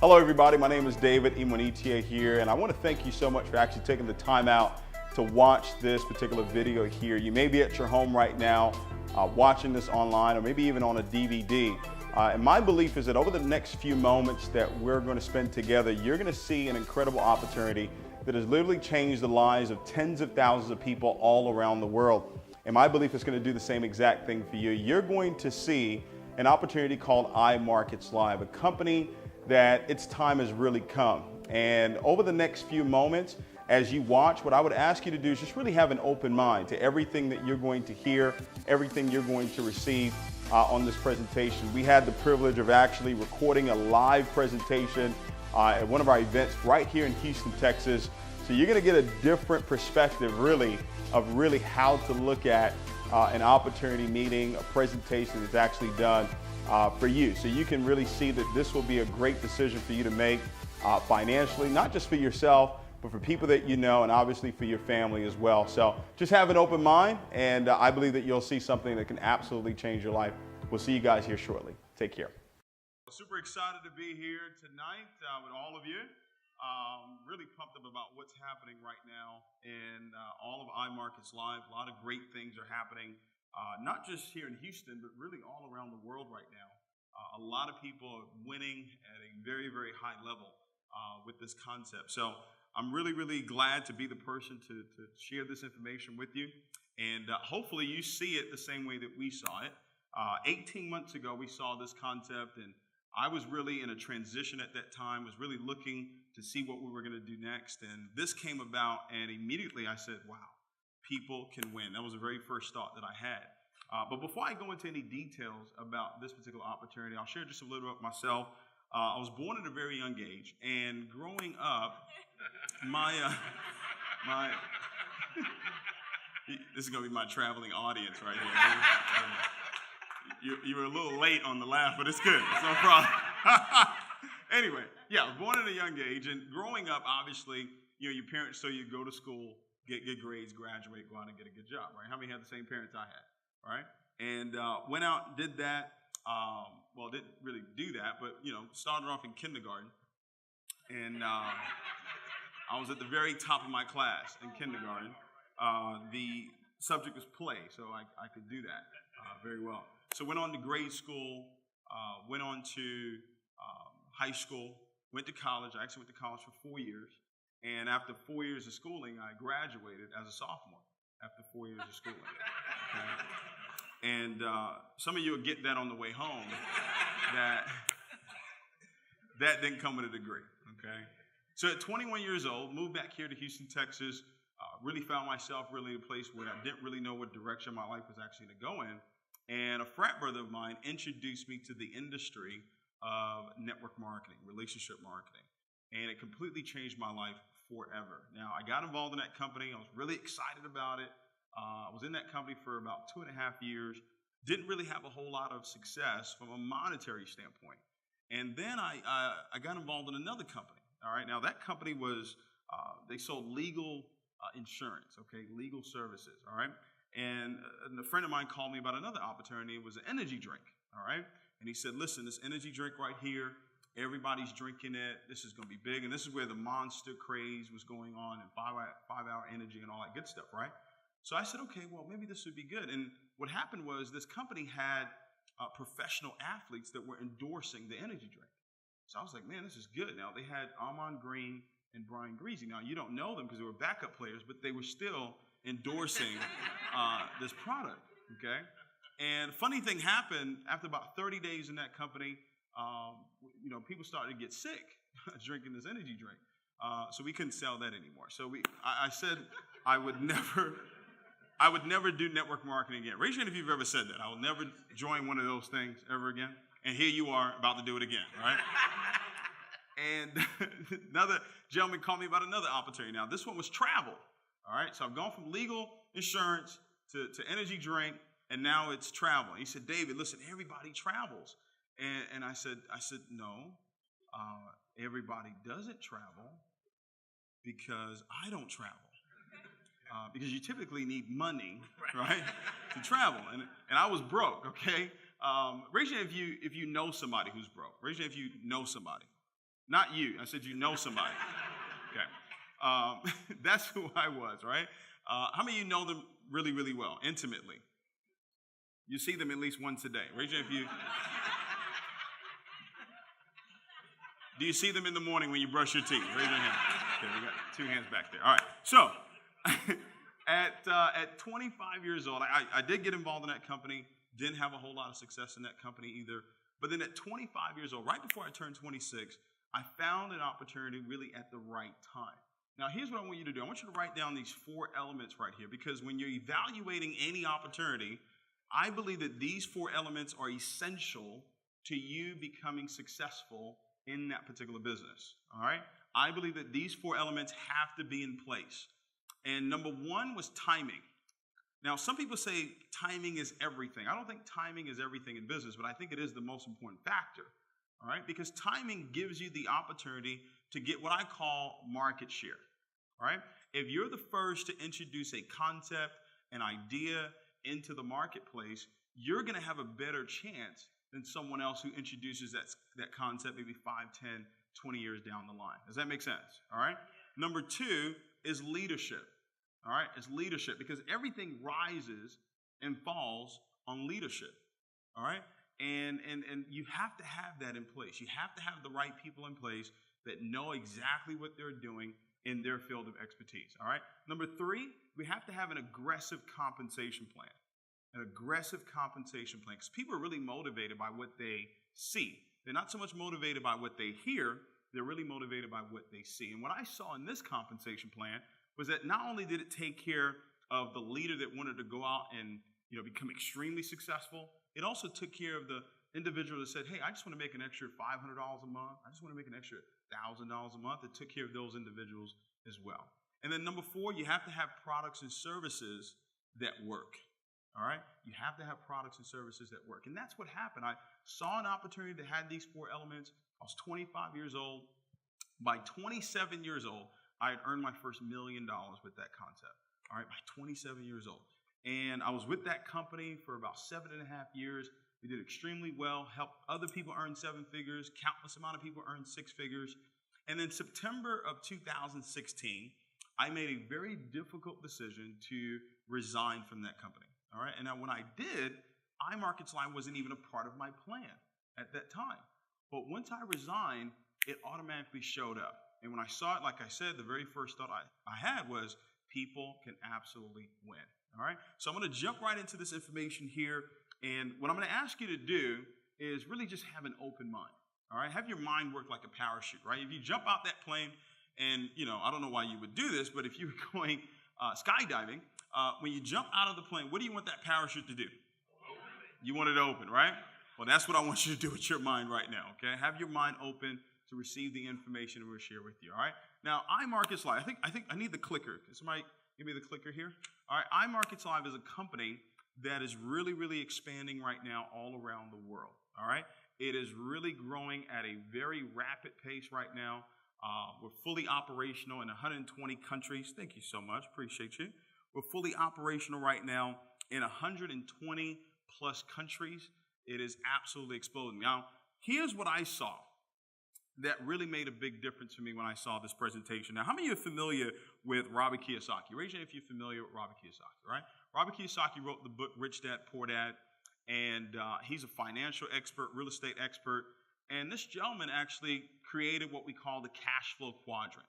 Hello everybody, my name is David Imonitia here, and I want to thank you so much for actually taking the time out to watch this particular video here. You may be at your home right now watching this online, or maybe even on a DVD. And my belief is that over the next few moments that we're going to spend together, you're going to see an incredible opportunity that has literally changed the lives of tens of thousands of people all around the world. And my belief is going to do the same exact thing for you. You're going to see an opportunity called iMarketsLive, a company that its time has really come. And over the next few moments, as you watch, what I would ask you to do is just really have an open mind to everything that you're going to hear, everything you're going to receive on this presentation. We had the privilege of actually recording a live presentation at one of our events right here in Houston, Texas. So you're going to get a different perspective of how to look at an opportunity meeting, a presentation that's actually done for you. So you can really see that this will be a great decision for you to make financially, not just for yourself, but for people that you know, and obviously for your family as well. So just have an open mind, and I believe that you'll see something that can absolutely change your life. We'll see you guys here shortly. Take care. Super excited to be here tonight with all of you. Really pumped up about what's happening right now in all of iMarketsLive. A lot of great things are happening, not just here in Houston, but really all around the world right now. A lot of people are winning at a very, very high level with this concept. So I'm really, really glad to be the person to share this information with you. And hopefully you see it the same way that we saw it. 18 months ago, we saw this concept, and I was really in a transition at that time, was really looking to see what we were going to do next. And this came about, and immediately I said, wow, people can win. That was the very first thought that I had. But before I go into any details about this particular opportunity, I'll share just a little about myself. I was born at a very young age, and growing up, this is going to be my traveling audience right here. You were a little late on the laugh, but it's good. It's no problem. Anyway, yeah, I was born at a young age, and growing up, obviously, your parents tell you go to school, get good grades, graduate, go out and get a good job, right? How many had the same parents I had, right? And went out and did that. Well, didn't really do that, but, started off in kindergarten. And I was at the very top of my class in kindergarten. The subject was play, so I could do that very well. So went on to grade school, went on to high school, went to college. I actually went to college for 4 years. And after 4 years of schooling, I graduated as a sophomore after 4 years of schooling. Okay? And some of you will get that on the way home, that didn't come with a degree, okay? So at 21 years old, moved back here to Houston, Texas, really found myself really in a place where I didn't really know what direction my life was actually going to go in. And a frat brother of mine introduced me to the industry of network marketing, relationship marketing. And it completely changed my life forever. Now, I got involved in that company. I was really excited about it. I was in that company for about 2.5 years. Didn't really have a whole lot of success from a monetary standpoint. And then I got involved in another company. All right. Now, that company was, they sold legal insurance, okay, legal services. All right. And a friend of mine called me about another opportunity. It was an energy drink. All right. And he said, listen, this energy drink right here, everybody's drinking it. This is going to be big. And this is where the Monster craze was going on, and 5-hour energy and all that good stuff. Right. So I said, okay, well, maybe this would be good. And what happened was this company had professional athletes that were endorsing the energy drink. So I was like, man, this is good. Now, they had Armand Green and Brian Greasy. Now, you don't know them because they were backup players, but they were still endorsing this product, okay? And funny thing happened, after about 30 days in that company, people started to get sick drinking this energy drink. So we couldn't sell that anymore. So I said I would never do network marketing again. Raise your hand if you've ever said that. I will never join one of those things ever again. And here you are about to do it again, right? And another gentleman called me about another opportunity. Now, this one was travel, all right? So I've gone from legal insurance to energy drink, and now it's travel. He said, David, listen, everybody travels. And I said, no, everybody doesn't travel because I don't travel. Because you typically need money, right, to travel. And I was broke, okay? Raise your hand if you know somebody who's broke. Raise your hand if you know somebody. Not you. I said you know somebody. Okay. That's who I was, right? How many of you know them really, really well, intimately? You see them at least once a day. Raise your hand if you... Do you see them in the morning when you brush your teeth? Raise your hand. Okay, we got 2 hands back there. All right. So, at 25 years old, I did get involved in that company. Didn't have a whole lot of success in that company either. But then at 25 years old, right before I turned 26, I found an opportunity really at the right time. Now, here's what I want you to do. I want you to write down these 4 elements right here, because when you're evaluating any opportunity, I believe that these 4 elements are essential to you becoming successful in that particular business. All right? I believe that these 4 elements have to be in place. And number 1 was timing. Now, some people say timing is everything. I don't think timing is everything in business, but I think it is the most important factor. All right? Because timing gives you the opportunity to get what I call market share. All right? If you're the first to introduce a concept, an idea into the marketplace, you're going to have a better chance than someone else who introduces that concept maybe 5, 10, 20 years down the line. Does that make sense? All right? Number 2 is leadership. All right? It's leadership, because everything rises and falls on leadership. All right? And you have to have that in place. You have to have the right people in place that know exactly what they're doing in their field of expertise. All right? Number 3, we have to have an aggressive compensation plan. An aggressive compensation plan, because people are really motivated by what they see. They're not so much motivated by what they hear, they're really motivated by what they see. And what I saw in this compensation plan was that not only did it take care of the leader that wanted to go out and become extremely successful, it also took care of the individual that said, hey, I just want to make an extra $500 a month. I just want to make an extra $1,000 a month. It took care of those individuals as well. And then number 4, you have to have products and services that work. All right? You have to have products and services that work. And that's what happened. I saw an opportunity that had these 4 elements. I was 25 years old. By 27 years old, I had earned my first $1 million with that concept. All right? By 27 years old. And I was with that company for about 7.5 years. We did extremely well, helped other people earn 7 figures, countless amount of people earned 6 figures. And then September of 2016, I made a very difficult decision to resign from that company. All right. And now when I did, iMarketsLive wasn't even a part of my plan at that time. But once I resigned, it automatically showed up. And when I saw it, like I said, the very first thought I had was people can absolutely win. All right. So I'm going to jump right into this information here. And what I'm going to ask you to do is really just have an open mind. All right. Have your mind work like a parachute, right? If you jump out that plane and, I don't know why you would do this, but if you were going skydiving, when you jump out of the plane, what do you want that parachute to do? You want it open, right? Well, that's what I want you to do with your mind right now, okay? Have your mind open to receive the information we'll share with you, all right? Now, iMarketsLive, I think I need the clicker. Can somebody give me the clicker here? All right, iMarketsLive is a company that is really, really expanding right now all around the world, all right? It is really growing at a very rapid pace right now. We're fully operational in 120 countries. Thank you so much. Appreciate you. We're fully operational right now in 120 plus countries. It is absolutely exploding. Now, here's what I saw that really made a big difference for me when I saw this presentation. Now, how many of you are familiar with Robert Kiyosaki? Raise your hand if you're familiar with Robert Kiyosaki, right? Robert Kiyosaki wrote the book Rich Dad, Poor Dad, and he's a financial expert, real estate expert. And this gentleman actually created what we call the cash flow quadrant.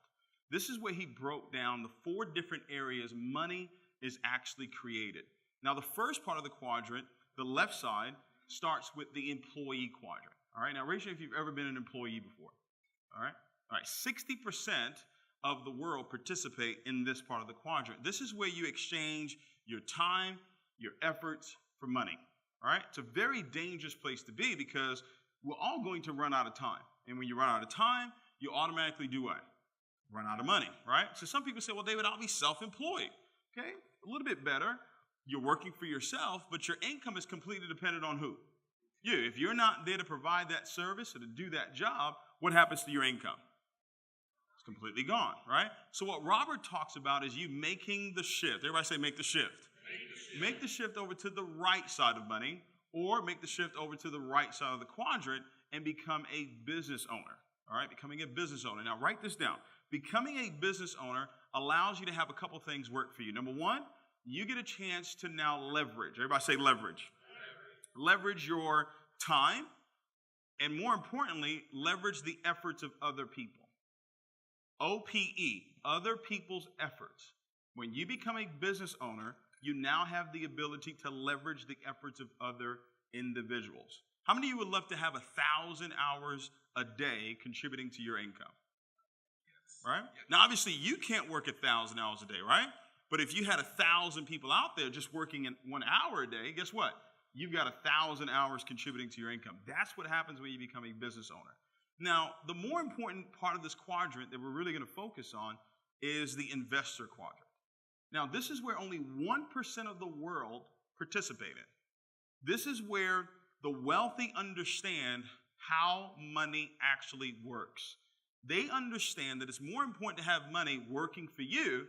This is where he broke down the 4 different areas money is actually created. Now, the first part of the quadrant, the left side, starts with the employee quadrant. All right, now raise your hand if you've ever been an employee before. All right, 60% of the world participate in this part of the quadrant. This is where you exchange your time, your efforts for money. All right, it's a very dangerous place to be because we're all going to run out of time. And when you run out of time, you automatically do what? Run out of money, right? So some people say, well, David, I'll be self-employed. Okay, a little bit better. You're working for yourself, but your income is completely dependent on who? You. If you're not there to provide that service or to do that job, what happens to your income? It's completely gone, right? So what Robert talks about is you making the shift. Everybody say make the shift. Make the shift over to the right side of money, or make the shift over to the right side of the quadrant and become a business owner. All right, becoming a business owner. Now, write this down. Becoming a business owner allows you to have a couple things work for you. Number one, you get a chance to now leverage. Everybody say leverage. Leverage your time, and more importantly, leverage the efforts of other people. OPE, other people's efforts. When you become a business owner, you now have the ability to leverage the efforts of other individuals. How many of you would love to have 1,000 hours a day contributing to your income? Right? Now, obviously, you can't work 1,000 hours a day, right? But if you had 1,000 people out there just working in 1 hour a day, guess what? You've got 1,000 hours contributing to your income. That's what happens when you become a business owner. Now, the more important part of this quadrant that we're really going to focus on is the investor quadrant. Now, this is where only 1% of the world participate in. This is where the wealthy understand how money actually works. They understand that it's more important to have money working for you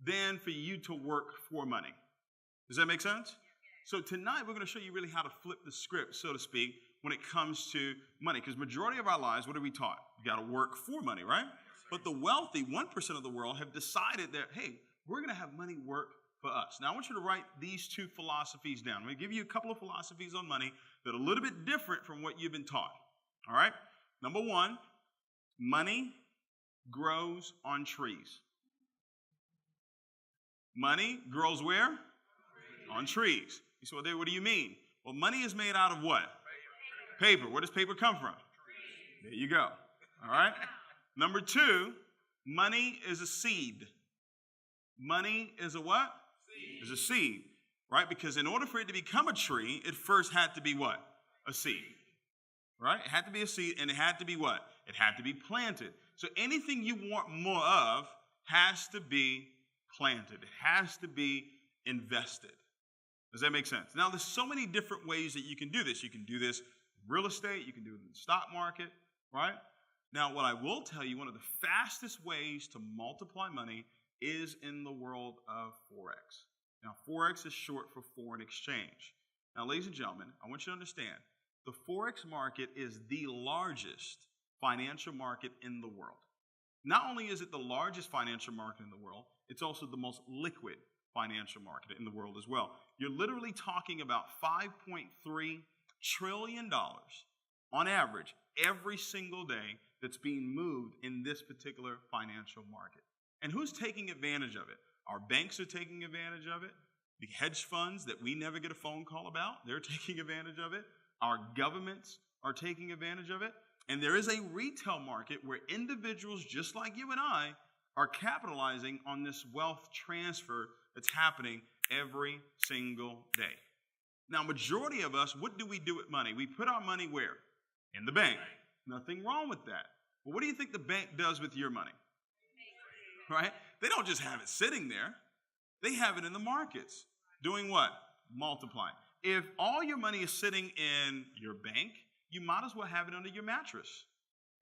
than for you to work for money. Does that make sense? So tonight we're going to show you really how to flip the script, so to speak, when it comes to money. Because majority of our lives, what are we taught? You got to work for money, right? But the wealthy, 1% of the world, have decided that, hey, we're going to have money work for us. Now I want you to write these two philosophies down. I'm going to give you a couple of philosophies on money that are a little bit different from what you've been taught. All right? Number one, money grows on trees. Money grows where? On trees. You say, well, what do you mean? Well, money is made out of what? Paper. Where does paper come from? There you go. All right? Number two, money is a seed. Money is a what? Seed. Is a seed, right? Because in order for it to become a tree, it first had to be what? A seed, right? It had to be a seed, and it had to be what? It had to be planted. So anything you want more of has to be planted. It has to be invested. Does that make sense? Now, there's so many different ways that you can do this. You can do this in real estate. You can do it in the stock market, right? Now, what I will tell you, one of the fastest ways to multiply money is in the world of Forex. Now, Forex is short for foreign exchange. Now, ladies and gentlemen, I want you to understand, the Forex market is the largest financial market in the world. Not only is it the largest financial market in the world, it's also the most liquid financial market in the world as well. You're literally talking about $5.3 trillion on average every single day that's being moved in this particular financial market. And who's taking advantage of it? Our banks are taking advantage of it. The hedge funds that we never get a phone call about, they're taking advantage of it. Our governments are taking advantage of it. And there is a retail market where individuals just like you and I are capitalizing on this wealth transfer that's happening every single day. Now, majority of us, what do we do with money? We put our money where? In the bank. Nothing wrong with that. But what do you think the bank does with your money? Right? They don't just have it sitting there. They have it in the markets. Doing what? Multiplying. If all your money is sitting in your bank, you might as well have it under your mattress.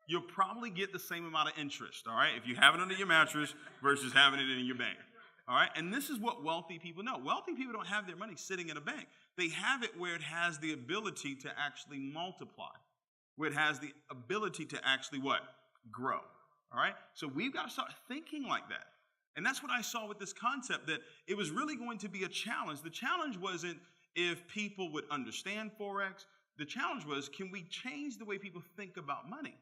You'll probably get the same amount of interest, all right, if you have it under your mattress versus having it in your bank. All right? And this is what wealthy people know. Wealthy people don't have their money sitting in a bank. They have it where it has the ability to actually multiply, where it has the ability to actually what? Grow. All right? So we've got to start thinking like that. And that's what I saw with this concept, that it was really going to be a challenge. The challenge wasn't if people would understand Forex. The challenge was, can we change the way people think about money?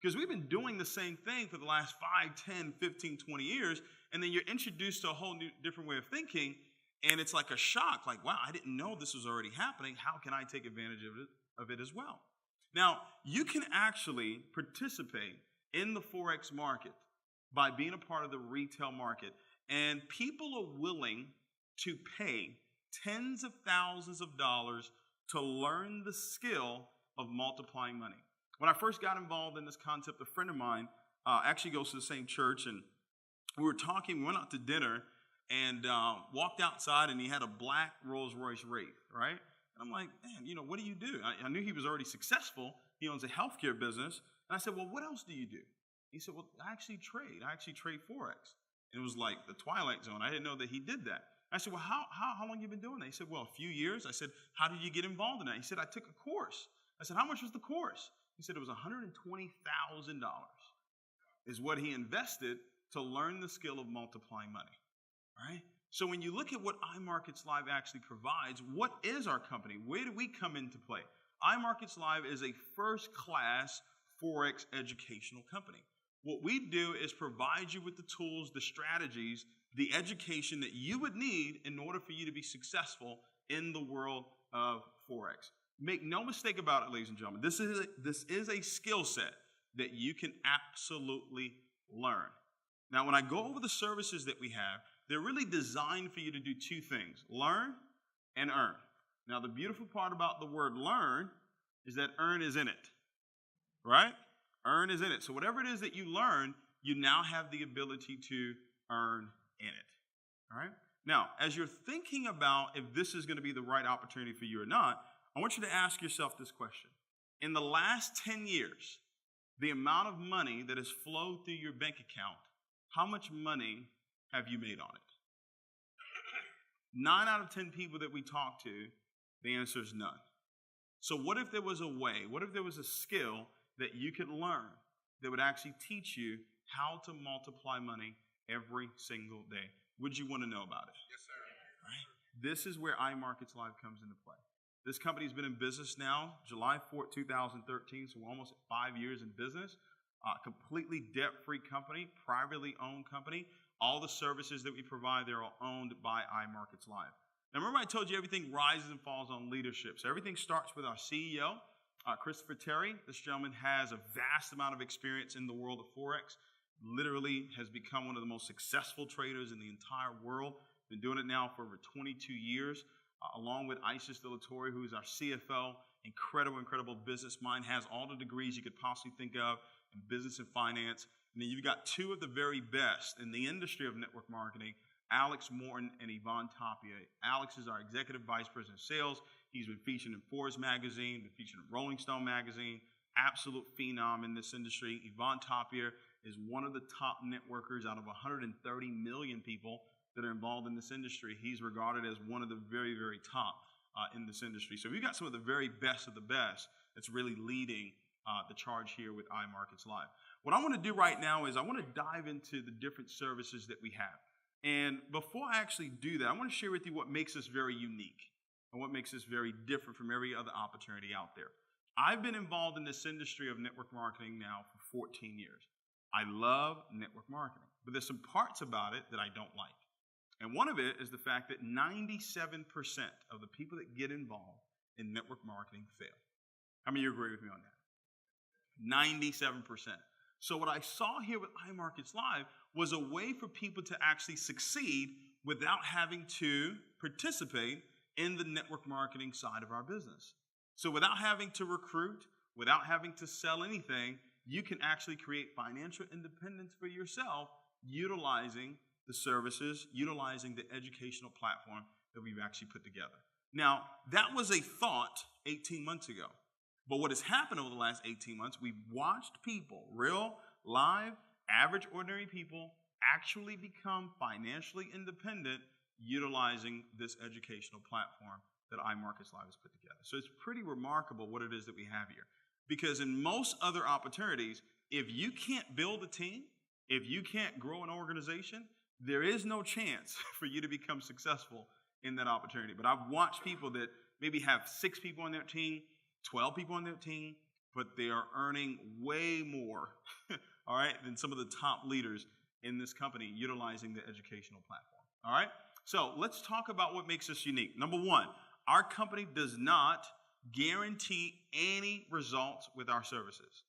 Because we've been doing the same thing for the last 5, 10, 15, 20 years, and then you're introduced to a whole new different way of thinking, and it's like a shock, like, wow, I didn't know this was already happening. How can I take advantage of it as well? Now, you can actually participate in the Forex market by being a part of the retail market, and people are willing to pay tens of thousands of dollars to learn the skill of multiplying money. When I first got involved in this concept, a friend of mine actually goes to the same church, and we were talking, we went out to dinner, and walked outside, and he had a black Rolls Royce Wraith, right? And I'm like, man, what do you do? I knew he was already successful. He owns a healthcare business. And I said, well, what else do you do? He said, well, I actually trade. I actually trade Forex. And it was like the Twilight Zone. I didn't know that he did that. I said, well, how long have you been doing that? He said, well, a few years. I said, how did you get involved in that? He said, I took a course. I said, how much was the course? He said it was $120,000 is what he invested to learn the skill of multiplying money. All right? So when you look at what iMarketsLive actually provides, what is our company? Where do we come into play? iMarketsLive is a first-class Forex educational company. What we do is provide you with the tools, the strategies, the education that you would need in order for you to be successful in the world of Forex. Make no mistake about it, ladies and gentlemen. This is a skill set that you can absolutely learn. Now, when I go over the services that we have, they're really designed for you to do two things: learn and earn. Now, the beautiful part about the word learn is that earn is in it, right? Earn is in it. So whatever it is that you learn, you now have the ability to earn in it, all right? Now, as you're thinking about if this is going to be the right opportunity for you or not, I want you to ask yourself this question. In the last 10 years, the amount of money that has flowed through your bank account, how much money have you made on it? 9 out of 10 people that we talk to, the answer is none. So what if there was a way, what if there was a skill that you could learn that would actually teach you how to multiply money every single day? Would you want to know about it? Yes, sir. Right? This is where iMarketsLive comes into play. This company's been in business now, July 4th, 2013, so we're almost 5 years in business. Completely debt-free company, privately owned company. All the services that we provide, they're all owned by iMarketsLive. Now, remember I told you everything rises and falls on leadership. So everything starts with our CEO, Christopher Terry. This gentleman has a vast amount of experience in the world of Forex. Literally has become one of the most successful traders in the entire world. Been doing it now for over 22 years. Along with Isis Dilatori, who is our CFO, incredible business mind, has all the degrees you could possibly think of in business and finance. And then you've got two of the very best in the industry of network marketing, Alex Morton and Yvonne Tapia. Alex is our Executive Vice President of Sales. He's been featured in Forbes magazine, been featured in Rolling Stone magazine, absolute phenom in this industry. Yvonne Tapia is one of the top networkers out of 130 million people that are involved in this industry. He's regarded as one of the very, very top in this industry. So we've got some of the very best of the best that's really leading the charge here with iMarketsLive. What I want to do right now is I want to dive into the different services that we have. And before I actually do that, I want to share with you what makes us very unique and what makes us very different from every other opportunity out there. I've been involved in this industry of network marketing now for 14 years. I love network marketing, but there's some parts about it that I don't like. And one of it is the fact that 97% of the people that get involved in network marketing fail. How many of you agree with me on that? 97%. So what I saw here with iMarketsLive was a way for people to actually succeed without having to participate in the network marketing side of our business. So without having to recruit, without having to sell anything, you can actually create financial independence for yourself utilizing the services, utilizing the educational platform that we've actually put together. Now, that was a thought 18 months ago. But what has happened over the last 18 months, we've watched people, real, live, average, ordinary people, actually become financially independent utilizing this educational platform that iMarketsLive has put together. So it's pretty remarkable what it is that we have here. Because in most other opportunities, if you can't build a team, if you can't grow an organization, there is no chance for you to become successful in that opportunity. But I've watched people that maybe have 6 people on their team, 12 people on their team, but they are earning way more, all right, than some of the top leaders in this company utilizing the educational platform, all right? So let's talk about what makes us unique. Number one, our company does not guarantee any results with our services.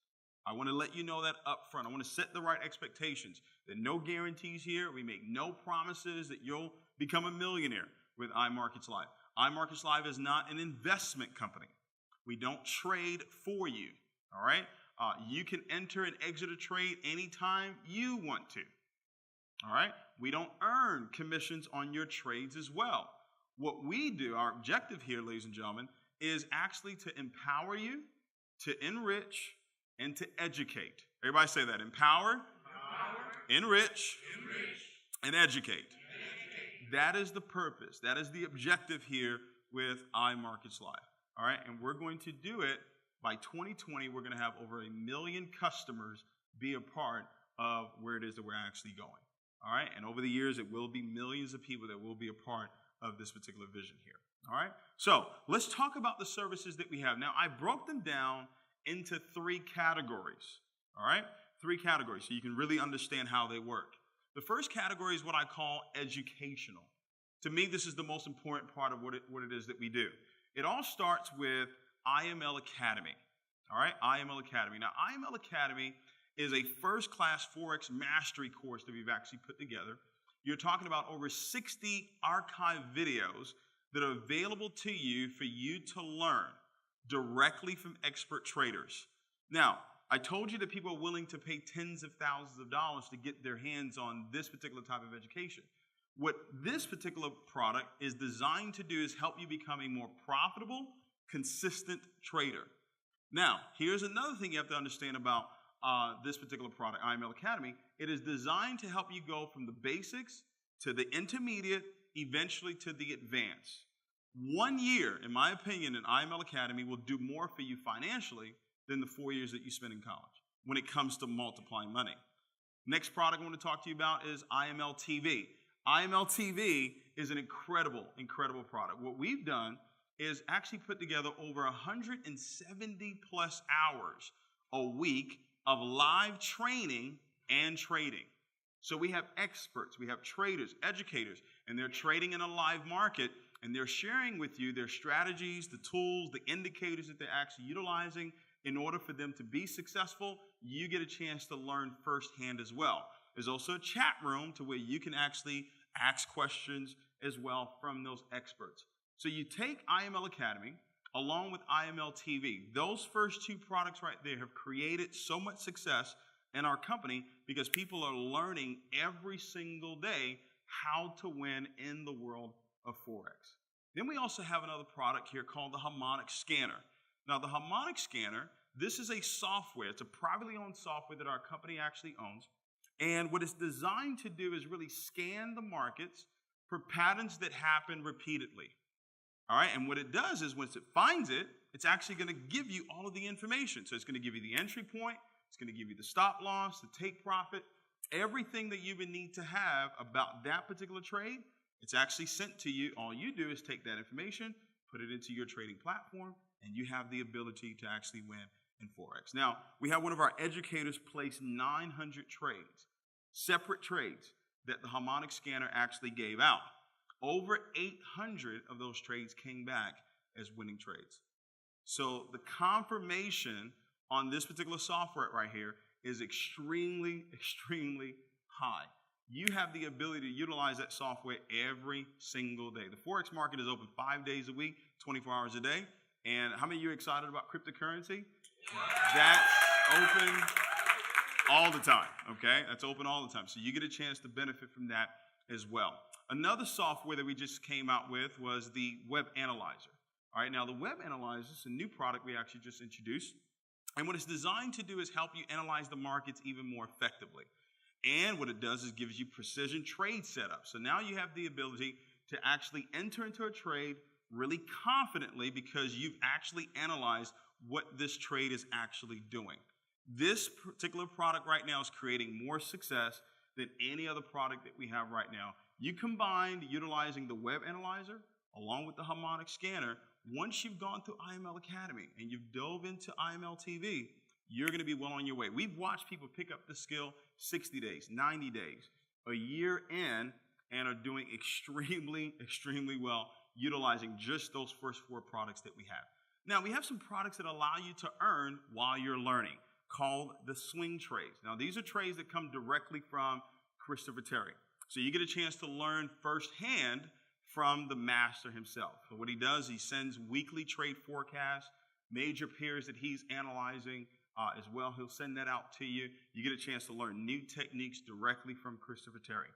I want to let you know that up front. I want to set the right expectations. There are no guarantees here. We make no promises that you'll become a millionaire with iMarketsLive. iMarketsLive is not an investment company. We don't trade for you, all right? You can enter and exit a trade anytime you want to, all right? We don't earn commissions on your trades as well. What we do, our objective here, ladies and gentlemen, is actually to empower you, to enrich, and to educate. Everybody say that. Empower, enrich, and educate. That is the purpose. That is the objective here with iMarketsLive. All right, and we're going to do it by 2020, we're going to have over 1 million customers be a part of where it is that we're actually going. All right. And over the years, it will be millions of people that will be a part of this particular vision here. All right. So let's talk about the services that we have. Now, I broke them down into 3 categories. All right. 3 categories so you can really understand how they work. The first category is what I call educational. To me, this is the most important part of what it is that we do. It all starts with IML Academy. All right, IML Academy. Now, IML Academy is a first-class Forex mastery course that we've actually put together. You're talking about over 60 archive videos that are available to you for you to learn directly from expert traders. Now, I told you that people are willing to pay tens of thousands of dollars to get their hands on this particular type of education. What this particular product is designed to do is help you become a more profitable, consistent trader. Now, here's another thing you have to understand about this particular product, IML Academy. It is designed to help you go from the basics to the intermediate, eventually to the advanced. 1 year, in my opinion, in IML Academy will do more for you financially than the 4 years that you spend in college when it comes to multiplying money. Next product I want to talk to you about is IML TV. IML TV is an incredible, incredible product. What we've done is actually put together over 170 plus hours a week of live training and trading. So we have experts, we have traders, educators, and they're trading in a live market, and they're sharing with you their strategies, the tools, the indicators that they're actually utilizing in order for them to be successful. You get a chance to learn firsthand as well. There's also a chat room to where you can actually ask questions as well from those experts. So you take IML Academy along with IML TV. Those first 2 products right there have created so much success in our company because people are learning every single day how to win in the world of Forex. Then we also have another product here called the Harmonic Scanner. Now, the Harmonic Scanner, this is a software. It's a privately owned software that our company actually owns. And what it's designed to do is really scan the markets for patterns that happen repeatedly. All right, and what it does is once it finds it, it's actually going to give you all of the information. So it's going to give you the entry point, it's going to give you the stop loss, the take profit, everything that you would need to have about that particular trade. It's actually sent to you. All you do is take that information, put it into your trading platform, and you have the ability to actually win in Forex. Now, we have one of our educators place 900 trades, separate trades that the Harmonic Scanner actually gave out. Over 800 of those trades came back as winning trades. So the confirmation on this particular software right here is extremely, extremely high. You have the ability to utilize that software every single day. The Forex market is open 5 days a week, 24 hours a day. And how many of you are excited about cryptocurrency? That's open all the time, okay? That's open all the time. So you get a chance to benefit from that as well. Another software that we just came out with was the Web Analyzer. All right, now the Web Analyzer is a new product we actually just introduced. And what it's designed to do is help you analyze the markets even more effectively. And what it does is gives you precision trade setup. So now you have the ability to actually enter into a trade really confidently because you've actually analyzed what this trade is actually doing. This particular product right now is creating more success than any other product that we have right now. You combine utilizing the Web Analyzer along with the Harmonic Scanner. Once you've gone through IML Academy and you've dove into IML TV, you're going to be well on your way. We've watched people pick up the skill 60 days, 90 days, a year in, and are doing extremely, extremely well utilizing just those first 4 products that we have. Now, we have some products that allow you to earn while you're learning, called the swing trades. Now, these are trades that come directly from Christopher Terry. So you get a chance to learn firsthand from the master himself. So what he does, he sends weekly trade forecasts, major pairs that he's analyzing as well. He'll send that out to you. You get a chance to learn new techniques directly from Christopher Terry.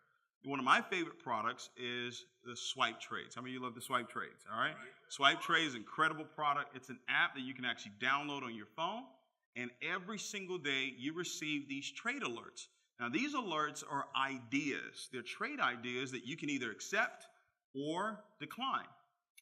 One of my favorite products is the swipe trades. How many of you love the swipe trades? All right. Swipe trade is an incredible product. It's an app that you can actually download on your phone. And every single day you receive these trade alerts. Now, these alerts are ideas. They're trade ideas that you can either accept or decline.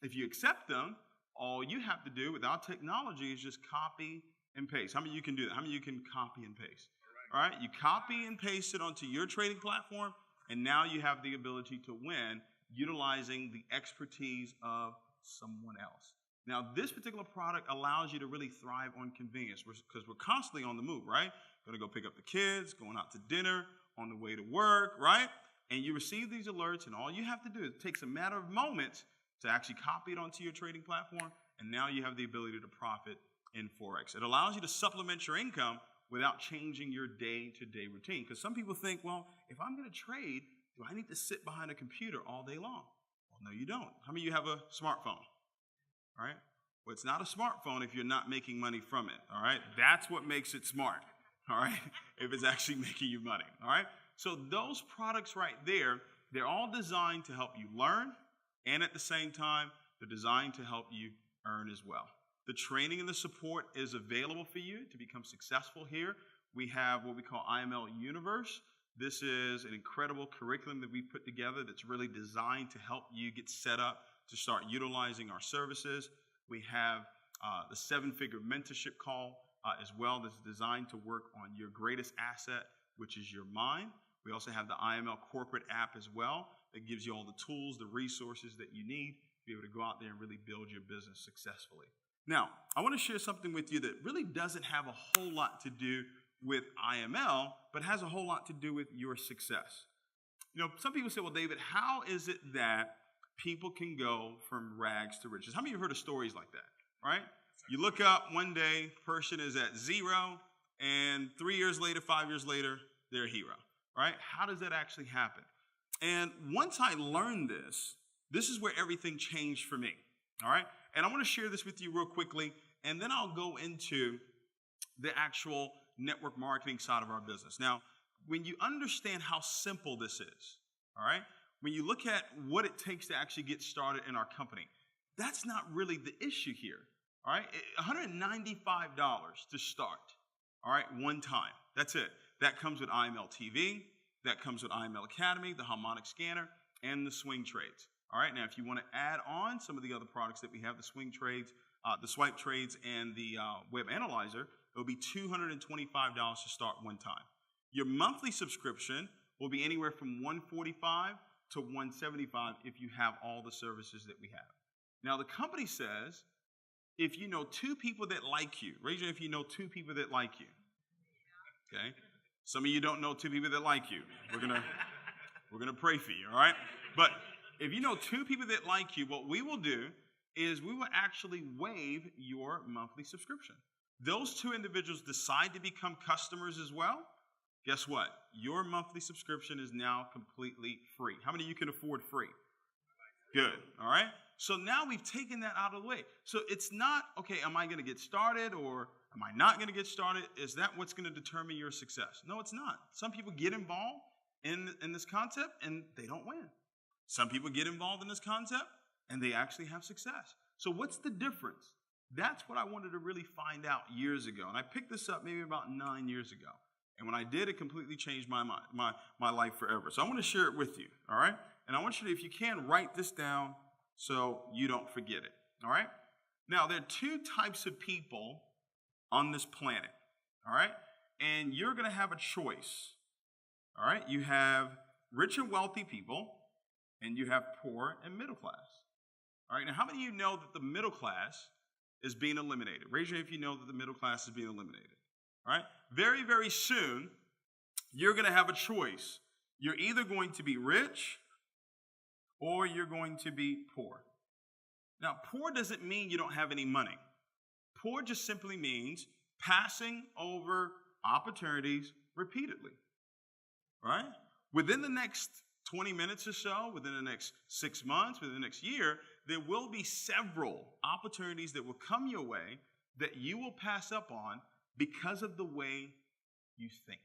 If you accept them, All you have to do without technology is just copy and paste. How many of you can do that? How many of you can copy and paste? All right, you copy and paste it onto your trading platform, and now you have the ability to win utilizing the expertise of someone else. Now, this particular product allows you to really thrive on convenience because we're constantly on the move, right? Going to go pick up the kids, going out to dinner, on the way to work, right? And you receive these alerts, and all you have to do is it takes a matter of moments to actually copy it onto your trading platform, and now you have the ability to profit in Forex. It allows you to supplement your income without changing your day-to-day routine. Because some people think, well, if I'm going to trade, do I need to sit behind a computer all day long? Well, no, you don't. How many of you have a smartphone? All right? Well, it's not a smartphone if you're not making money from it. All right? That's what makes it smart. All right? If it's actually making you money. All right? So those products right there, they're all designed to help you learn, and at the same time, they're designed to help you earn as well. The training and the support is available for you to become successful here. We have what we call IML Universe. This is an incredible curriculum that we put together that's really designed to help you get set up to start utilizing our services. We have the 7-figure mentorship call as well that's designed to work on your greatest asset, which is your mind. We also have the IML corporate app as well that gives you all the tools, the resources that you need to be able to go out there and really build your business successfully. Now, I want to share something with you that really doesn't have a whole lot to do with IML, but has a whole lot to do with your success. You know, some people say, well, David, how is it that people can go from rags to riches? How many of you have heard of stories like that, right? You look up one day, person is at 0, and 3 years later, 5 years later, they're a hero, right? How does that actually happen? And once I learned this is where everything changed for me, all right? And I want to share this with you real quickly, and then I'll go into the actual network marketing side of our business. Now, when you understand how simple this is, all right, when you look at what it takes to actually get started in our company, that's not really the issue here, all right? $195 to start, all right, one time. That's it. That comes with IML TV. That comes with IML Academy, the harmonic scanner, and the swing trades. All right, now if you want to add on some of the other products that we have, the swing trades, the swipe trades, and the web analyzer, it will be $225 to start one time. Your monthly subscription will be anywhere from $145 to $175 if you have all the services that we have. Now the company says, if you know 2 people that like you, raise your hand if you know 2 people that like you. Okay, some of you don't know 2 people that like you. We're gonna pray for you, all right? But if you know 2 people that like you, what we will do is we will actually waive your monthly subscription. Those 2 individuals decide to become customers as well. Guess what? Your monthly subscription is now completely free. How many of you can afford free? Good, all right? So now we've taken that out of the way. So it's not, okay, am I going to get started or am I not going to get started? Is that what's going to determine your success? No, it's not. Some people get involved in this concept and they don't win. Some people get involved in this concept and they actually have success. So what's the difference? That's what I wanted to really find out years ago. And I picked this up maybe about 9 years ago. And when I did, it completely changed my life forever. So I want to share it with you, all right? And I want you to, if you can, write this down so you don't forget it, all right? Now, there are 2 types of people on this planet, all right? And you're going to have a choice, all right? You have rich and wealthy people, and you have poor and middle class. All right, now how many of you know that the middle class is being eliminated? Raise your hand if you know that the middle class is being eliminated. All right, very, very soon, you're going to have a choice. You're either going to be rich or you're going to be poor. Now, poor doesn't mean you don't have any money. Poor just simply means passing over opportunities repeatedly. All right, within the next 20 minutes or so, within the next 6 months, within the next year, there will be several opportunities that will come your way that you will pass up on because of the way you think,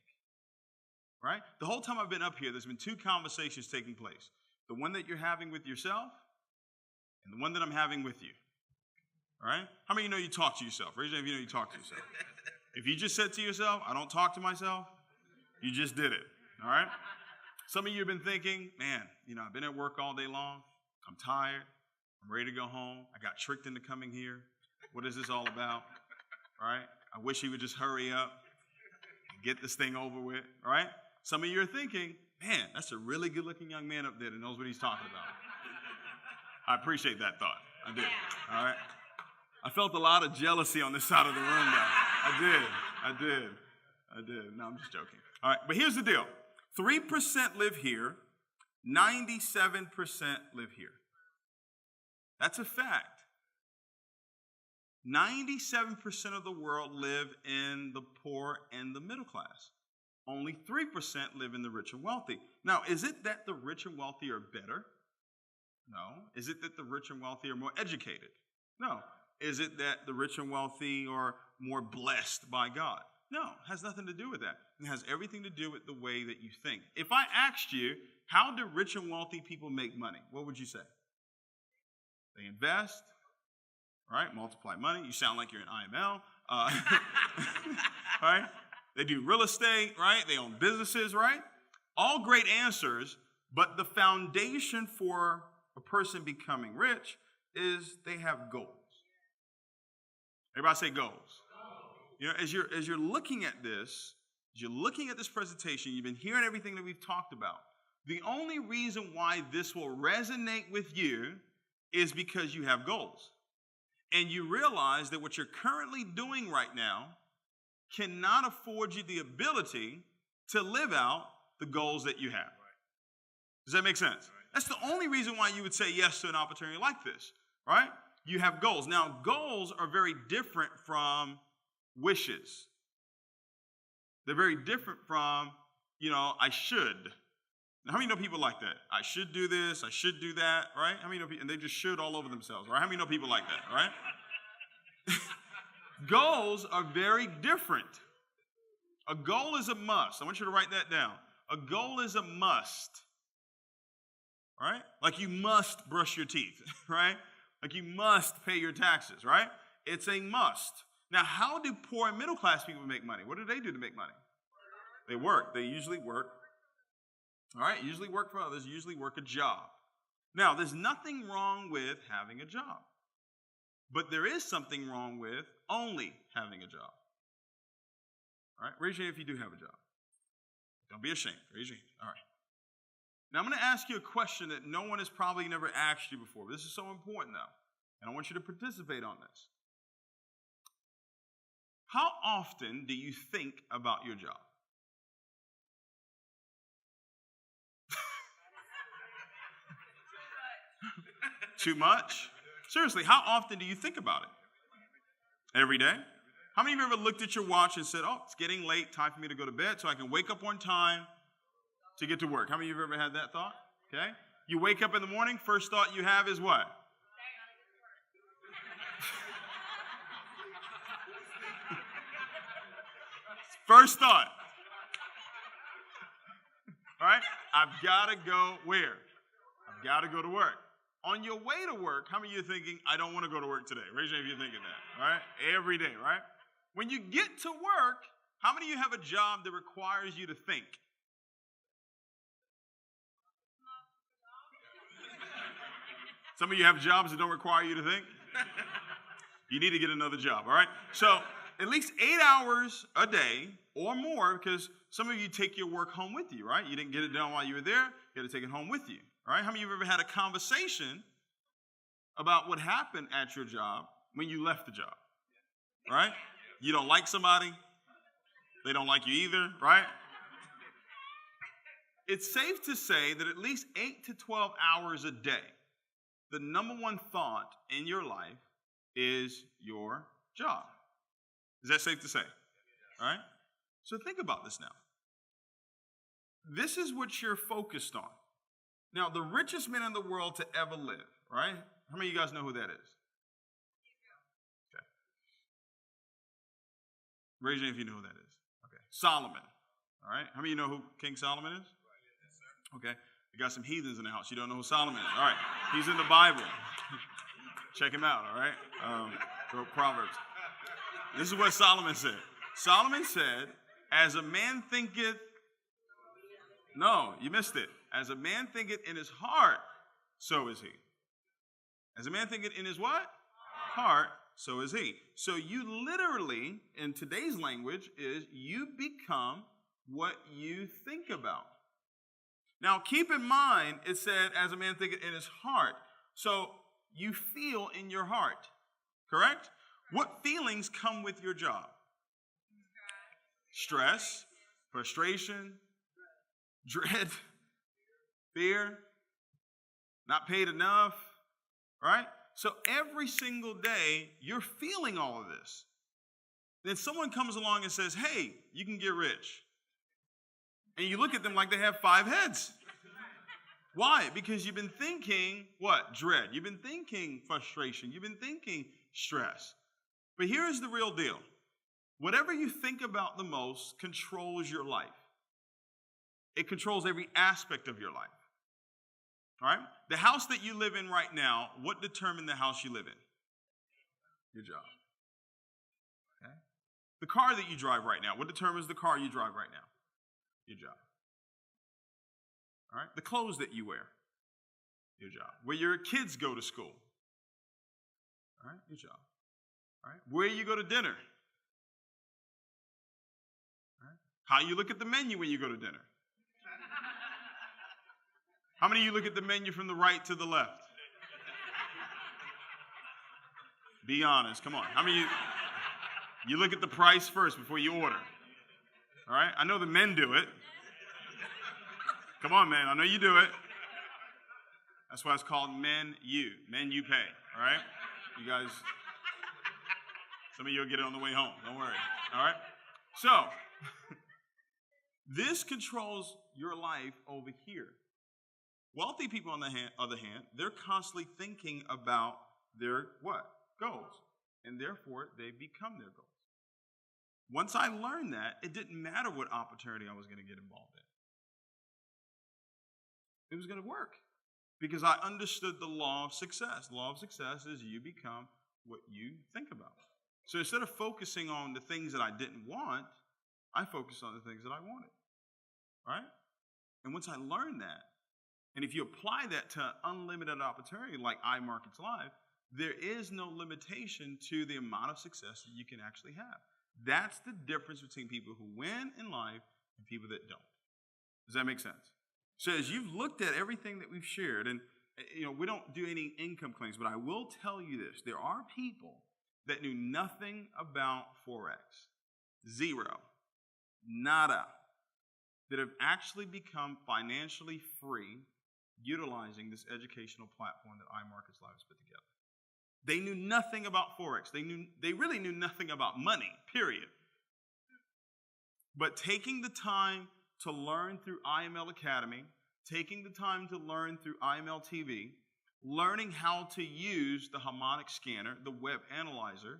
right? The whole time I've been up here, there's been 2 conversations taking place. The one that you're having with yourself and the one that I'm having with you, all right? How many of you know you talk to yourself? Raise your hand if you know you talk to yourself. If you just said to yourself, I don't talk to myself, you just did it, all right? Some of you have been thinking, man, I've been at work all day long. I'm tired. I'm ready to go home. I got tricked into coming here. What is this all about? Right? I wish he would just hurry up and get this thing over with. Right? Some of you are thinking, man, that's a really good-looking young man up there that knows what he's talking about. I appreciate that thought. I did. All right? I felt a lot of jealousy on this side of the room, though. I did. No, I'm just joking. All right, but here's the deal. 3% live here. 97% live here. That's a fact. 97% of the world live in the poor and the middle class. Only 3% live in the rich and wealthy. Now, is it that the rich and wealthy are better? No. Is it that the rich and wealthy are more educated? No. Is it that the rich and wealthy are more blessed by God? No, it has nothing to do with that. It has everything to do with the way that you think. If I asked you, how do rich and wealthy people make money? What would you say? They invest, right? Multiply money. You sound like you're in IML. Right? They do real estate, right? They own businesses, right? All great answers, but the foundation for a person becoming rich is they have goals. Everybody say goals. You know, as you're looking at this, presentation, you've been hearing everything that we've talked about. The only reason why this will resonate with you is because you have goals. And you realize that what you're currently doing right now cannot afford you the ability to live out the goals that you have. Does that make sense? That's the only reason why you would say yes to an opportunity like this, right? You have goals. Now, goals are very different from wishes. They're very different from, I should. Now, how many know people like that? I should do this, I should do that, right? How many know people, and they just should all over themselves, right? How many know people like that, right? Goals are very different. A goal is a must. I want you to write that down. A goal is a must, right? Like you must brush your teeth, right? Like you must pay your taxes, right? It's a must. Now, how do poor and middle class people make money? What do they do to make money? They work. They usually work. All right, usually work for others, usually work a job. Now, there's nothing wrong with having a job. But there is something wrong with only having a job. All right, raise your hand if you do have a job. Don't be ashamed. Raise your hand. All right. Now, I'm going to ask you a question that no one has probably never asked you before. This is so important, though, and I want you to participate on this. How often do you think about your job? Too much? Seriously, how often do you think about it? Every day? How many of you ever looked at your watch and said, oh, it's getting late, time for me to go to bed so I can wake up on time to get to work? How many of you have ever had that thought? Okay. You wake up in the morning, first thought you have is what? First thought. All right? I've got to go where? I've got to go to work. On your way to work, how many of you are thinking, I don't want to go to work today? Raise your hand if you're thinking that, right? Every day, right? When you get to work, how many of you have a job that requires you to think? Some of you have jobs that don't require you to think. You need to get another job, all right? So at least 8 hours a day or more, because some of you take your work home with you, right? You didn't get it done while you were there. You got to take it home with you. All right? How many of you have ever had a conversation about what happened at your job when you left the job? Right? You don't like somebody. They don't like you either, right? It's safe to say that at least 8 to 12 hours a day, the number one thought in your life is your job. Is that safe to say? All right? So think about this now. This is what you're focused on. Now, the richest man in the world to ever live, right? How many of you guys know who that is? Okay. Raise your hand if you know who that is. Okay. Solomon. All right. How many of you know who King Solomon is? Okay. We got some heathens in the house. You don't know who Solomon is. All right. He's in the Bible. Check him out, all right? Proverbs. This is what Solomon said. Solomon said, as a man thinketh, no, you missed it. As a man thinketh in his heart, so is he. As a man thinketh in his what? Heart, so is he. So you literally, in today's language, is you become what you think about. Now, keep in mind, it said, as a man thinketh in his heart. So you feel in your heart, correct? What feelings come with your job? Stress, frustration, dread, fear, not paid enough, right? So every single day, you're feeling all of this. Then someone comes along and says, hey, you can get rich. And you look at them like they have 5 heads. Why? Because you've been thinking, what? Dread. You've been thinking frustration. You've been thinking stress. But here's the real deal. Whatever you think about the most controls your life. It controls every aspect of your life. All right? The house that you live in right now, what determined the house you live in? Your job. Okay? The car that you drive right now, what determines the car you drive right now? Your job. All right? The clothes that you wear. Your job. Where your kids go to school. All right? Your job. All right? Where you go to dinner. All right? How you look at the menu when you go to dinner. How many of you look at the menu from the right to the left? Be honest. Come on. How many of you look at the price first before you order? All right? I know the men do it. Come on, man. I know you do it. That's why it's called men you. Men you pay. All right? You guys, some of you will get it on the way home. Don't worry. All right? So, this controls your life over here. Wealthy people, on the other hand, they're constantly thinking about their what? Goals. And therefore, they become their goals. Once I learned that, it didn't matter what opportunity I was going to get involved in. It was going to work because I understood the law of success. The law of success is you become what you think about. So instead of focusing on the things that I didn't want, I focused on the things that I wanted. Right? And once I learned that, and if you apply that to unlimited opportunity like iMarketsLive, there is no limitation to the amount of success that you can actually have. That's the difference between people who win in life and people that don't. Does that make sense? So as you've looked at everything that we've shared, and we don't do any income claims, but I will tell you this. There are people that knew nothing about Forex. Zero. Nada. That have actually become financially free utilizing this educational platform that iMarketsLive has put together. They knew nothing about Forex. They really knew nothing about money, period. But taking the time to learn through IML Academy, taking the time to learn through IML TV, learning how to use the harmonic scanner, the web analyzer,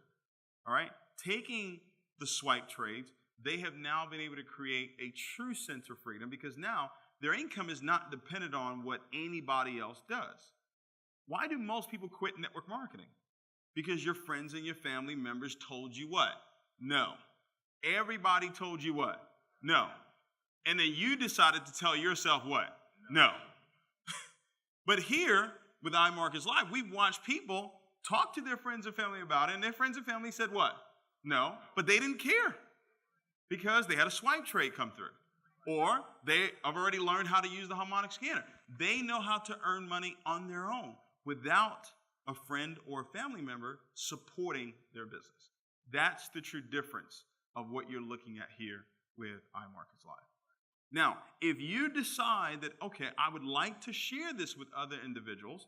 all right, taking the swipe trades, they have now been able to create a true sense of freedom because now their income is not dependent on what anybody else does. Why do most people quit network marketing? Because your friends and your family members told you what? No. Everybody told you what? No. And then you decided to tell yourself what? No. But here with iMarketsLive, we've watched people talk to their friends and family about it, and their friends and family said what? No. But they didn't care because they had a swipe trade come through. Or they have already learned how to use the harmonic scanner. They know how to earn money on their own without a friend or a family member supporting their business. That's the true difference of what you're looking at here with iMarketsLive. Now, if you decide that, okay, I would like to share this with other individuals,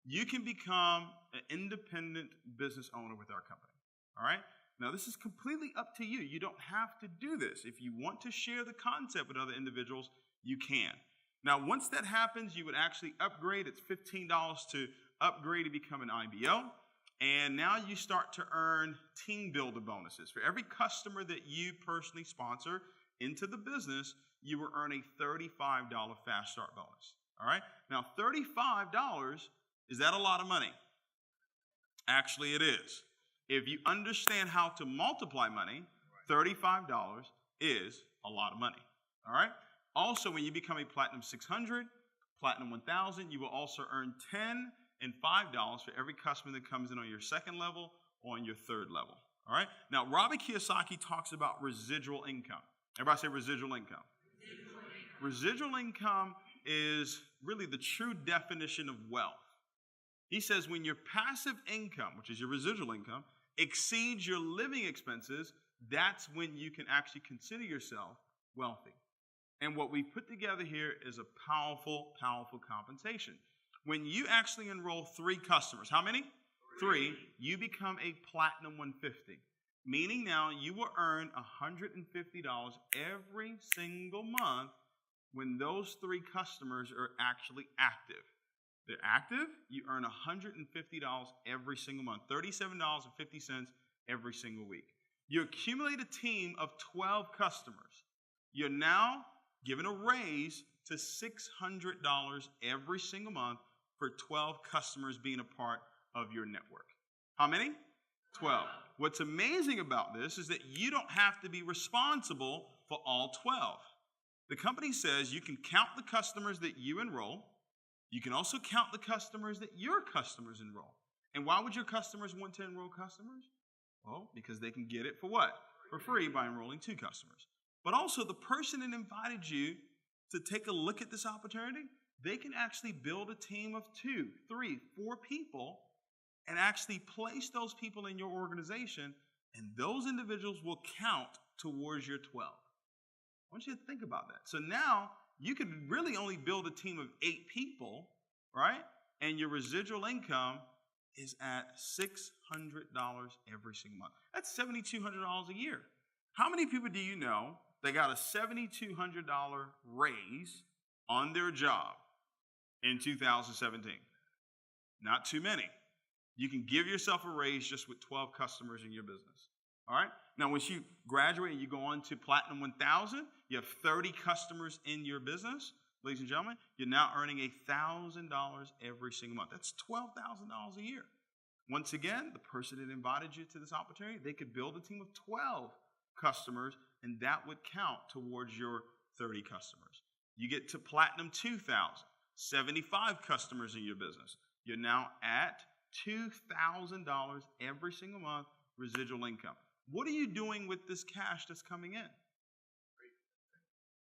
you can become an independent business owner with our company. All right? Now, this is completely up to you. You don't have to do this. If you want to share the concept with other individuals, you can. Now, once that happens, you would actually upgrade. It's $15 to upgrade to become an IBO. And now you start to earn team builder bonuses. For every customer that you personally sponsor into the business, you will earn a $35 fast start bonus. All right? Now, $35, is that a lot of money? Actually, it is. If you understand how to multiply money, $35 is a lot of money. All right? Also, when you become a Platinum 600, Platinum 1000, you will also earn 10 and $5 for every customer that comes in on your second level or on your third level. All right? Now, Robert Kiyosaki talks about residual income. Everybody say residual income. Residual income is really the true definition of wealth. He says when your passive income, which is your residual income, exceeds your living expenses, that's when you can actually consider yourself wealthy. And what we put together here is a powerful, powerful compensation. When you actually enroll 3 customers, how many? 3, you become a Platinum 150. Meaning now you will earn $150 every single month when those 3 customers are actually active. They're active, you earn $150 every single month, $37.50 every single week. You accumulate a team of 12 customers. You're now given a raise to $600 every single month for 12 customers being a part of your network. How many? 12. What's amazing about this is that you don't have to be responsible for all 12. The company says you can count the customers that you enroll. You can also count the customers that your customers enroll. And why would your customers want to enroll customers? Well, because they can get it for what? For free by enrolling 2 customers. But also the person that invited you to take a look at this opportunity, they can actually build a team of 2, 3, 4 people and actually place those people in your organization, and those individuals will count towards your 12. I want you to think about that. So now you could really only build a team of 8 people, right? And your residual income is at $600 every single month. That's $7,200 a year. How many people do you know that got a $7,200 raise on their job in 2017? Not too many. You can give yourself a raise just with 12 customers in your business. All right? Now, once you graduate and you go on to Platinum 1000, you have 30 customers in your business. Ladies and gentlemen, you're now earning $1,000 every single month. That's $12,000 a year. Once again, the person that invited you to this opportunity, they could build a team of 12 customers, and that would count towards your 30 customers. You get to Platinum 2000, 75 customers in your business. You're now at $2,000 every single month residual income. What are you doing with this cash that's coming in?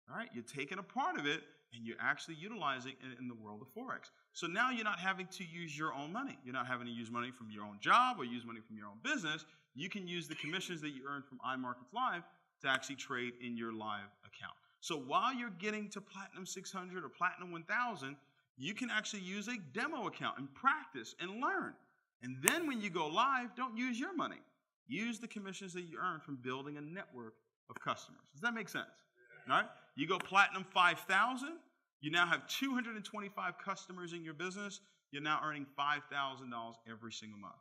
All right, you're taking a part of it and you're actually utilizing it in the world of Forex. So now you're not having to use your own money. You're not having to use money from your own job or use money from your own business. You can use the commissions that you earn from iMarketsLive to actually trade in your live account. So while you're getting to Platinum 600 or Platinum 1000, you can actually use a demo account and practice and learn. And then when you go live, don't use your money. Use the commissions that you earn from building a network of customers. Does that make sense? All right? You go Platinum 5000, you now have 225 customers in your business. You're now earning $5,000 every single month.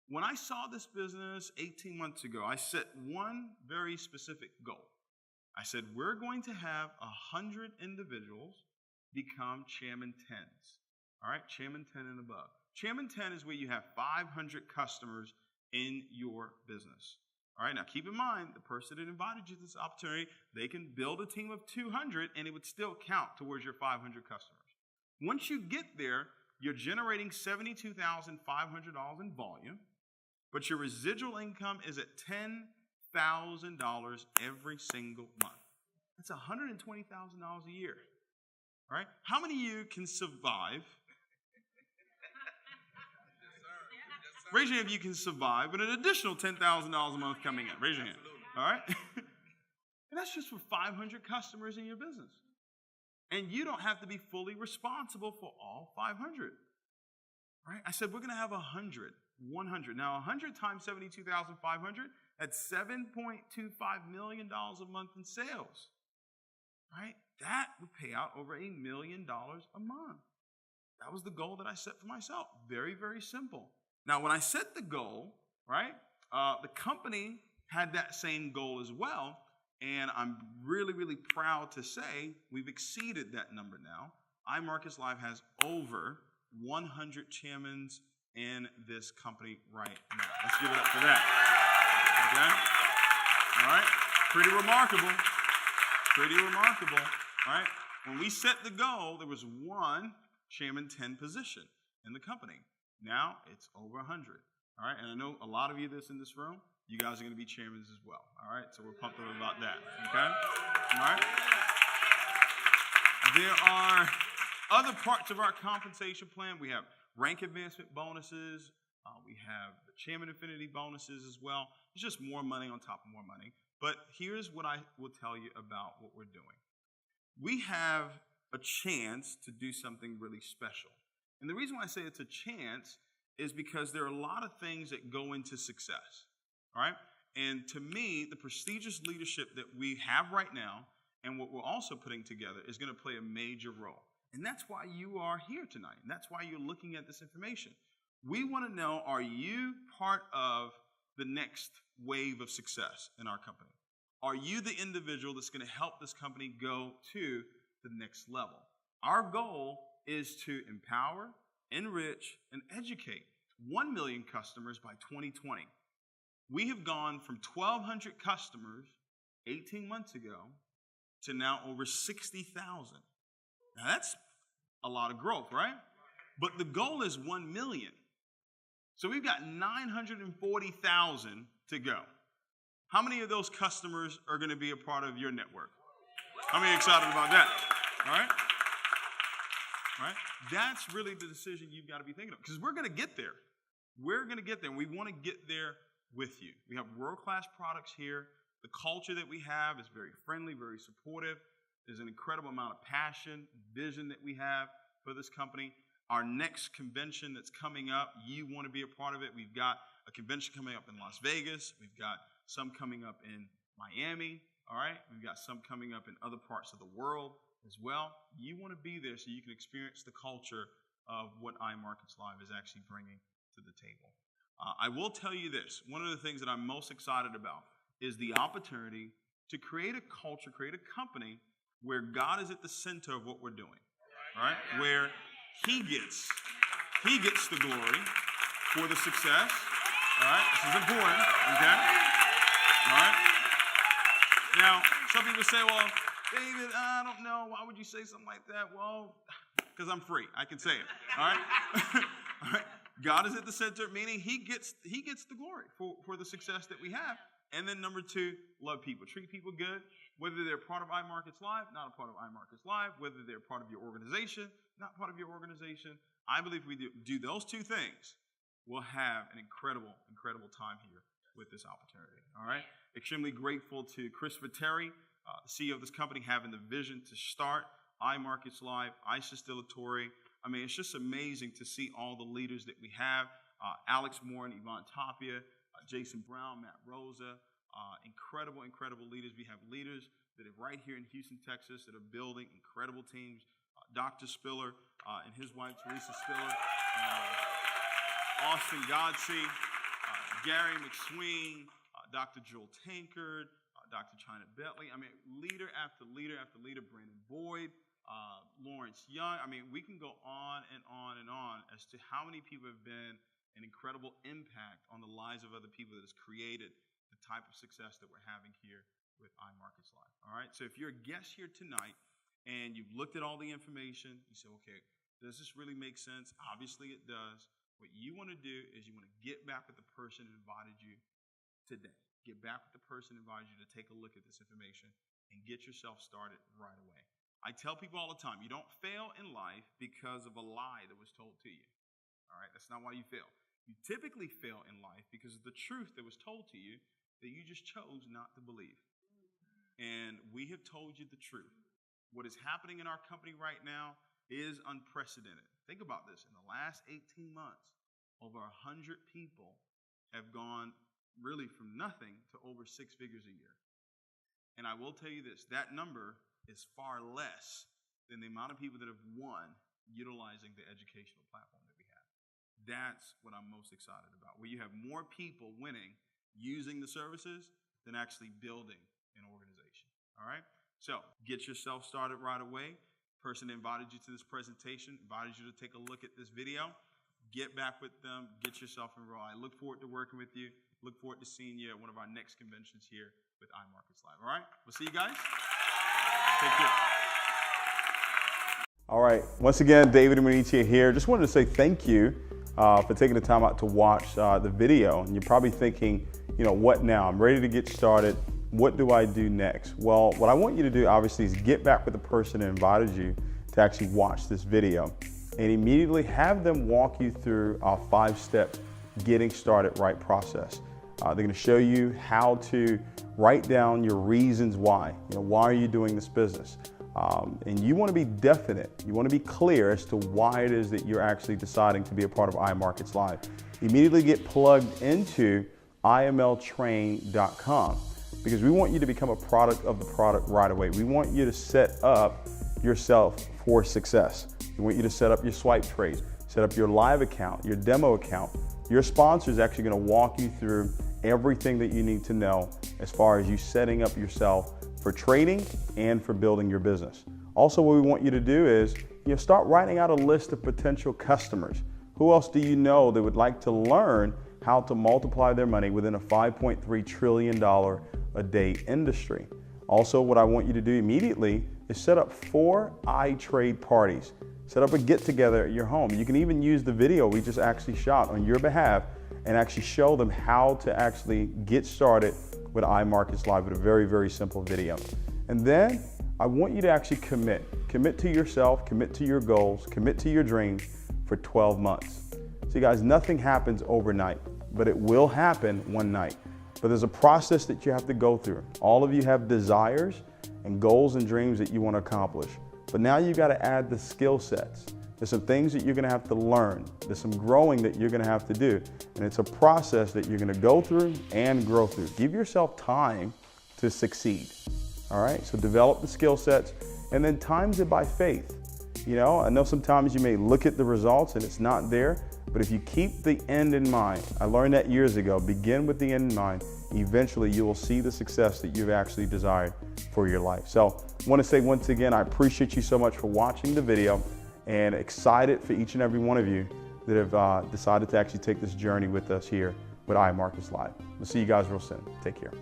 When I saw this business 18 months ago, I set one very specific goal. I said, we're going to have 100 individuals become Chairman 10s. All right? Chairman 10 and above. Chairman 10 is where you have 500 customers in your business. All right, now keep in mind, the person that invited you to this opportunity, they can build a team of 200 and it would still count towards your 500 customers. Once you get there, you're generating $72,500 in volume, but your residual income is at $10,000 every single month. That's $120,000 a year. All right, how many of you can survive? Raise your hand if you can survive with an additional $10,000 a month coming in. Raise your hand. All right? And that's just for 500 customers in your business. And you don't have to be fully responsible for all 500. All right? I said we're going to have 100. Now, 100 times 72,500, that's $7.25 million a month in sales. Right? That would pay out over $1 million a month. That was the goal that I set for myself. Very, very simple. Now, when I set the goal, right, the company had that same goal as well, and I'm really, really proud to say we've exceeded that number now. iMarketsLive has over 100 chairmen in this company right now. Let's give it up for that. Okay? All right? Pretty remarkable. Pretty remarkable. All right? When we set the goal, there was one Chairman 10 position in the company. Now it's over 100. All right, and I know a lot of you that's in this room, you guys are going to be chairmen as well. All right, so we're pumped up about that. Okay, all right. There are other parts of our compensation plan. We have rank advancement bonuses. We have the chairman affinity bonuses as well. It's just more money on top of more money. But here's what I will tell you about what we're doing. We have a chance to do something really special. And the reason why I say it's a chance is because there are a lot of things that go into success, all right? And to me, the prestigious leadership that we have right now and what we're also putting together is going to play a major role. And that's why you are here tonight. And that's why you're looking at this information. We want to know, are you part of the next wave of success in our company? Are you the individual that's going to help this company go to the next level? Our goal is to empower, enrich, and educate 1 million customers by 2020. We have gone from 1,200 customers 18 months ago to now over 60,000. Now that's a lot of growth, right? But the goal is 1 million. So we've got 940,000 to go. How many of those customers are going to be a part of your network? How many are excited about that? All right? All right? That's really the decision you've got to be thinking of, because we're going to get there. We're going to get there, and we want to get there with you. We have world-class products here. The culture that we have is very friendly, very supportive. There's an incredible amount of passion, vision that we have for this company. Our next convention that's coming up, you want to be a part of it. We've got a convention coming up in Las Vegas. We've got some coming up in Miami, all right? We've got some coming up in other parts of the world as well. You want to be there so you can experience the culture of what iMarketsLive is actually bringing to the table. I will tell you this. One of the things that I'm most excited about is the opportunity to create a culture, create a company where God is at the center of what we're doing, all right? Where He gets the glory for the success, all right? This is important, okay? All right? Now, some people say, well, David, I don't know. Why would you say something like that? Well, because I'm free. I can say it, all right? All right? God is at the center, meaning He gets the glory for the success that we have. And then number two, love people. Treat people good, whether they're part of iMarketsLive, not a part of iMarketsLive, whether they're part of your organization, not part of your organization. I believe if we do those two things, we'll have an incredible, incredible time here with this opportunity, all right? Extremely grateful to Christopher Terry, the CEO of this company, having the vision to start iMarketsLive, Isis Distillery. I mean, it's just amazing to see all the leaders that we have, Alex Moore and Yvonne Tapia, Jason Brown, Matt Rosa, incredible, incredible leaders. We have leaders that are right here in Houston, Texas, that are building incredible teams. Dr. Spiller and his wife, Teresa Spiller, Austin Godsey, Gary McSween, Dr. Joel Tankard, Dr. China Bentley. I mean, leader after leader after leader, Brandon Boyd, Lawrence Young. I mean, we can go on and on and on as to how many people have been an incredible impact on the lives of other people that has created the type of success that we're having here with iMarketsLive. All right, so if you're a guest here tonight and you've looked at all the information, you say, okay, does this really make sense? Obviously it does. What you want to do is you want to get back with the person who invited you today. Get back with the person who invited you to take a look at this information and get yourself started right away. I tell people all the time, you don't fail in life because of a lie that was told to you. All right, that's not why you fail. You typically fail in life because of the truth that was told to you that you just chose not to believe. And we have told you the truth. What is happening in our company right now is unprecedented. Think about this. In the last 18 months, over 100 people have gone really from nothing to over 6 figures a year. And I will tell you this, that number is far less than the amount of people that have won utilizing the educational platform that we have. That's what I'm most excited about, where you have more people winning using the services than actually building an organization, all right? So get yourself started right away. Person that invited you to this presentation, invited you to take a look at this video. Get back with them, get yourself enrolled. I look forward to working with you. Look forward to seeing you at one of our next conventions here with iMarketsLive, all right? We'll see you guys. Take care. All right, once again, David and Manitia here. Just wanted to say thank you for taking the time out to watch the video. And you're probably thinking, you know, what now? I'm ready to get started. What do I do next? Well, what I want you to do obviously is get back with the person that invited you to actually watch this video and immediately have them walk you through our 5-step getting started right process. They're going to show you how to write down your reasons why. You know, why are you doing this business? And you want to be definite. You want to be clear as to why it is that you're actually deciding to be a part of iMarketsLive. Immediately get plugged into imltrain.com because we want you to become a product of the product right away. We want you to set up yourself for success. We want you to set up your swipe trades, set up your live account, your demo account. Your sponsor is actually going to walk you through everything that you need to know as far as you setting up yourself for trading and for building your business. Also, what we want you to do is, start writing out a list of potential customers. Who else do you know that would like to learn how to multiply their money within a $5.3 trillion a day industry? Also, what I want you to do immediately is set up 4 iTrade parties. Set up a get-together at your home. You can even use the video we just actually shot on your behalf and actually show them how to actually get started with iMarketsLive with a very, very simple video. And then I want you to actually commit. Commit to yourself, commit to your goals, commit to your dreams for 12 months. See guys, nothing happens overnight, but it will happen one night. But there's a process that you have to go through. All of you have desires and goals and dreams that you want to accomplish. But now you've got to add the skill sets. There's some things that you're going to have to learn. There's some growing that you're going to have to do. And it's a process that you're going to go through and grow through. Give yourself time to succeed. All right, so develop the skill sets and then times it by faith. I know sometimes you may look at the results and it's not there, but if you keep the end in mind, I learned that years ago, begin with the end in mind, eventually you will see the success that you've actually desired for your life. So I want to say once again, I appreciate you so much for watching the video and excited for each and every one of you that have decided to actually take this journey with us here with iMarketsLive. We'll see you guys real soon. Take care.